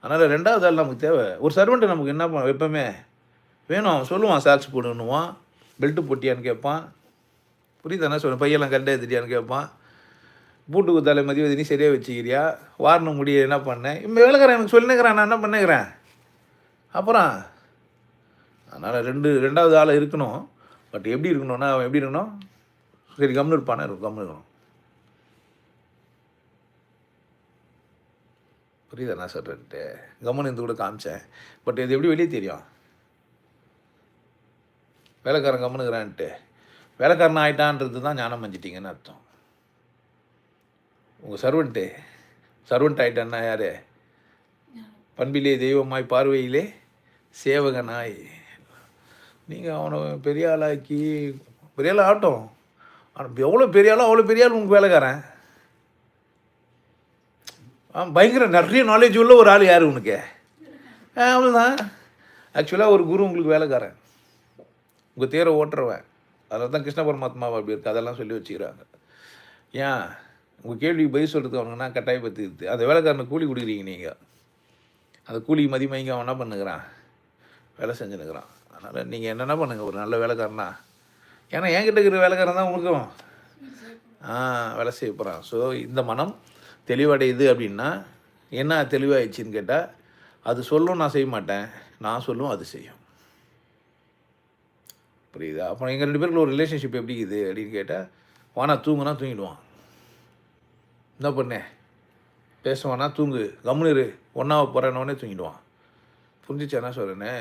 அதனால் 2வது ஆள் நமக்கு தேவை. ஒரு சர்வெண்ட்டு நமக்கு என்ன எப்பவுமே வேணும். அவன் சொல்லுவான் சாக்ஸ் போடுன்னுவான், பெல்ட்டு போட்டியான்னு கேட்பான். புரியுதா என்ன சொல்றேன்? பையெல்லாம் கரெக்டாக எடுத்துட்டியான்னு கேட்பான். பூட்டு குத்தால மதிவதனி சரியாக வச்சுக்கிறியா? வாரணும் முடிய என்ன பண்ணேன்? வேலைக்காரன் எனக்கு சொல்லினுக்கிறான், நான் என்ன பண்ணுகிறேன்? அப்புறம் அதனால் 2வது ஆள் இருக்கணும். பட் எப்படி இருக்கணும்னா, அவன் எப்படி இருக்கணும்? சரி கம்முன்னு இருப்பானே, கம்முன்னு இருக்கணும். புரியுதா நான் சொல்கிறேன்ட்டு? கம்முன்னு இருந்து கூட காமிச்சேன். பட் இது எப்படி வெளியே தெரியும்? வேலைக்காரன் கம்முனுக்கிறான்ட்டு. வேலைக்காரன் ஆகிட்டான்றது தான் ஞானம் அஞ்சிட்டிங்கன்னு அர்த்தம். உங்கள் சர்வெண்ட் ஆகிட்டான்னா யார்? பண்பிலே தெய்வமாய் பார்வையிலே சேவகனாய். நீங்கள் அவனை பெரிய ஆளாக்கி பெரிய ஆள் ஆகட்டும். ஆனால் எவ்வளோ பெரிய ஆளோ அவ்வளோ பெரிய ஆள் உங்களுக்கு வேலைக்காரன். பயங்கர நிறைய நாலேஜ் உள்ள ஒரு ஆள் யார் உனக்கு? அவ்வளோதான். ஆக்சுவலாக ஒரு குரு உங்களுக்கு வேலைக்காரன், உங்கள் தேரை ஓட்டுறவன். அதில் தான் கிருஷ்ண பரமாத்மாவை அப்படி இருக்குது, அதெல்லாம் சொல்லி வச்சுக்கிறாங்க. ஏன் உங்கள் கேள்விக்கு பதில் சொல்கிறது அவனுங்கன்னா கட்டாயப்படுத்திடுது. அந்த வேலைக்காரனை கூலி கொடுக்குறீங்க நீங்கள். அந்த கூலி மதிமயங்க அவன் என்ன பண்ணுகிறான்? வேலை செஞ்சுன்னுக்கிறான். அதனால் நீங்கள் என்னென்ன பண்ணுங்கள் ஒரு நல்ல வேலைக்காரனா. ஏன்னா என்கிட்ட இருக்கிற வேலைக்காரன் தான் உங்களுக்கும் வேலை செய்ய போகிறான். ஸோ இந்த மனம் தெளிவடையுது அப்படின்னா என்ன தெளிவாகிடுச்சின்னு கேட்டால், அது சொல்லும் நான் செய்ய மாட்டேன், நான் சொல்லும் அது செய்யும். புரியுதா? அப்புறம் எங்கள் 2 பேருக்குள்ள ஒரு ரிலேஷன்ஷிப் எப்படி இருக்குது அப்படின்னு கேட்டால், வானா தூங்குனா தூங்கிடுவான். என்ன பண்ணேன் பேசுவானா? தூங்கு, கம்முனு ஒன்றாவை போகிறேன்னொடனே தூங்கிடுவான். புரிஞ்சிச்சா என்ன சொல்கிறேன்னு?